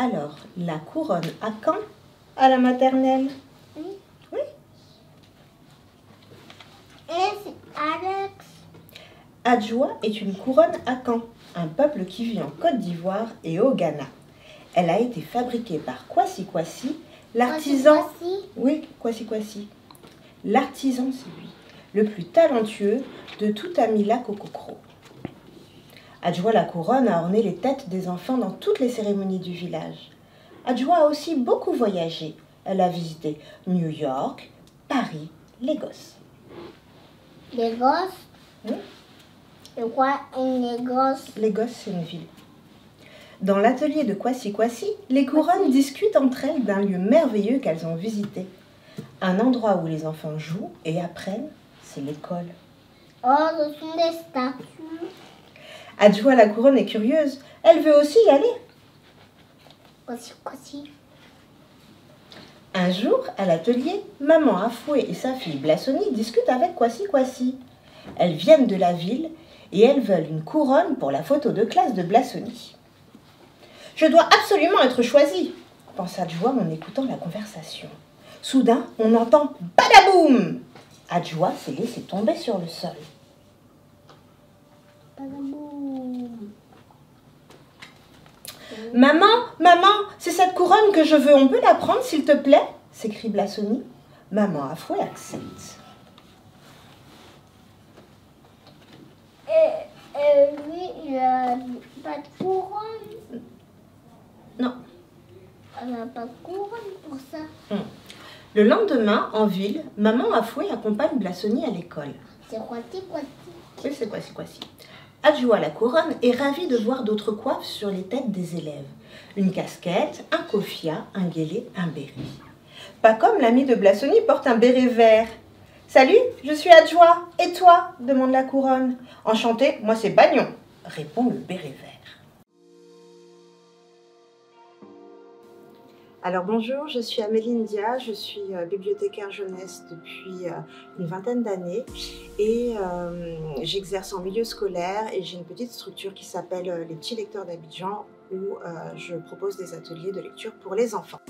Alors, la couronne à quand à la maternelle? Oui. Oui. Et c'est Alex. Adjoa est une couronne à Caen, un peuple qui vit en Côte d'Ivoire et au Ghana. Elle a été fabriquée par Kwasi Kwasi, l'artisan. Oui, Kwasi Kwasi. L'artisan, c'est lui, le plus talentueux de tout Amila Kokokro. Adjoa la couronne a orné les têtes des enfants dans toutes les cérémonies du village. Adjoa a aussi beaucoup voyagé. Elle a visité New York, Paris, Lagos. Lagos? Oui. C'est quoi une Lagos? Lagos, c'est une ville. Dans l'atelier de Kwasi Kwasi, les couronnes discutent entre elles d'un lieu merveilleux qu'elles ont visité. Un endroit où les enfants jouent et apprennent, c'est l'école. Oh, ce sont des statues. Adjoa la couronne est curieuse. Elle veut aussi y aller. Kwasi. Un jour, à l'atelier, maman Afoué et sa fille Blassoni discutent avec Kwasi Kwasi. Elles viennent de la ville et elles veulent une couronne pour la photo de classe de Blassoni. « Je dois absolument être choisie !» pense Adjoa en écoutant la conversation. Soudain, on entend « badaboum !» Adjoa s'est laissée tomber sur le sol. « Maman, c'est cette couronne que je veux, on peut la prendre s'il te plaît ?» s'écrie Blassoni. Maman Afoué accepte. Lui, il n'a pas de couronne. Non. Elle n'a pas de couronne pour ça. Le lendemain, en ville, maman Afoué accompagne Blassoni à l'école. C'est Kwasi Kwasi. Oui, c'est Kwasi Kwasi. Adjoa la couronne est ravie de voir d'autres coiffes sur les têtes des élèves. Une casquette, un kofia, un guélé, un béret. Pas comme l'ami de Blassoni porte un béret vert. « Salut, je suis Adjoa. Et toi ?» demande la couronne. « Enchantée, moi c'est Bagnon » répond le béret vert. Alors bonjour, je suis Amélie Ndia, je suis bibliothécaire jeunesse depuis une vingtaine d'années et j'exerce en milieu scolaire et j'ai une petite structure qui s'appelle les Petits Lecteurs d'Abidjan où je propose des ateliers de lecture pour les enfants.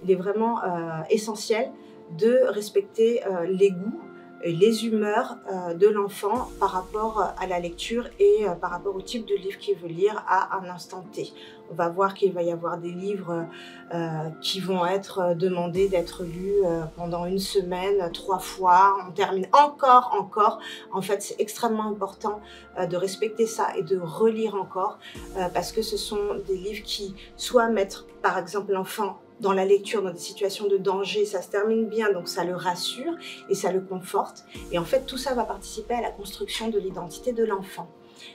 Il est vraiment essentiel de respecter les goûts et les humeurs de l'enfant par rapport à la lecture et par rapport au type de livre qu'il veut lire à un instant T. On va voir qu'il va y avoir des livres qui vont être demandés d'être lus pendant une semaine, 3 fois. On termine encore. En fait, c'est extrêmement important de respecter ça et de relire encore parce que ce sont des livres qui soit mettent par exemple l'enfant dans la lecture, dans des situations de danger, ça se termine bien, donc ça le rassure et ça le conforte. Et en fait, tout ça va participer à la construction de l'identité de l'enfant.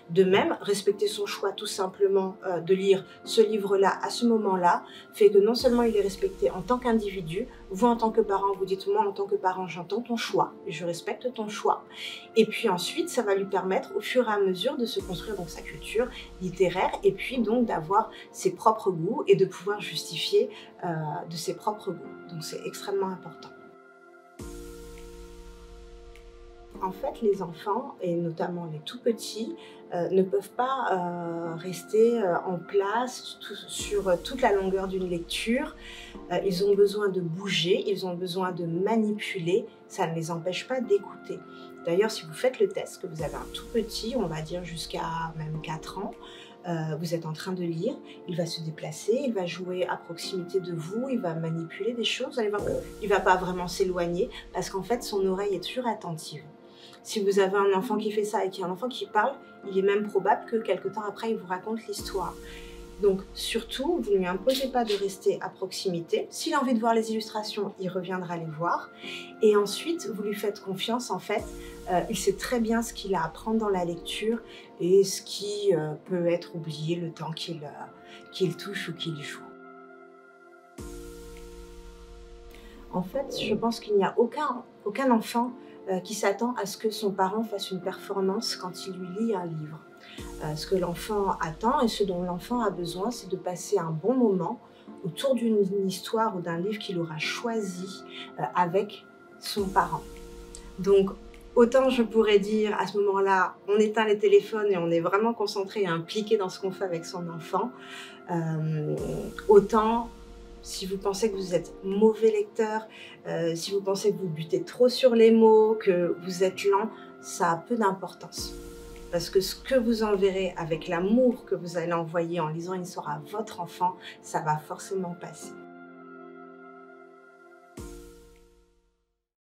De même, respecter son choix tout simplement de lire ce livre-là à ce moment-là fait que non seulement il est respecté en tant qu'individu, vous en tant que parent, vous dites moi en tant que parent j'entends ton choix, je respecte ton choix. Et puis ensuite, ça va lui permettre au fur et à mesure de se construire donc sa culture littéraire et puis donc d'avoir ses propres goûts et de pouvoir justifier de ses propres goûts. Donc c'est extrêmement important. En fait, les enfants, et notamment les tout petits, ne peuvent pas rester en place sur toute la longueur d'une lecture. Ils ont besoin de bouger, ils ont besoin de manipuler, ça ne les empêche pas d'écouter. D'ailleurs, si vous faites le test, que vous avez un tout petit, on va dire jusqu'à même 4 ans, vous êtes en train de lire, il va se déplacer, il va jouer à proximité de vous, il va manipuler des choses, vous allez voir qu'il ne va pas vraiment s'éloigner parce qu'en fait, son oreille est toujours attentive. Si vous avez un enfant qui fait ça et qu'il y a un enfant qui parle, il est même probable que quelque temps après, il vous raconte l'histoire. Donc surtout, vous ne lui imposez pas de rester à proximité. S'il a envie de voir les illustrations, il reviendra les voir. Et ensuite, vous lui faites confiance, en fait. Il sait très bien ce qu'il a à apprendre dans la lecture et ce qui peut être oublié le temps qu'il touche ou qu'il joue. En fait, je pense qu'il n'y a aucun enfant qui s'attend à ce que son parent fasse une performance quand il lui lit un livre. Ce que l'enfant attend et ce dont l'enfant a besoin, c'est de passer un bon moment autour d'une histoire ou d'un livre qu'il aura choisi avec son parent. Donc, Autant je pourrais dire à ce moment-là, on éteint les téléphones et on est vraiment concentré et impliqué dans ce qu'on fait avec son enfant. Autant, si vous pensez que vous êtes mauvais lecteur, si vous pensez que vous butez trop sur les mots, que vous êtes lent, ça a peu d'importance. Parce que ce que vous enverrez avec l'amour que vous allez envoyer en lisant une histoire à votre enfant, ça va forcément passer.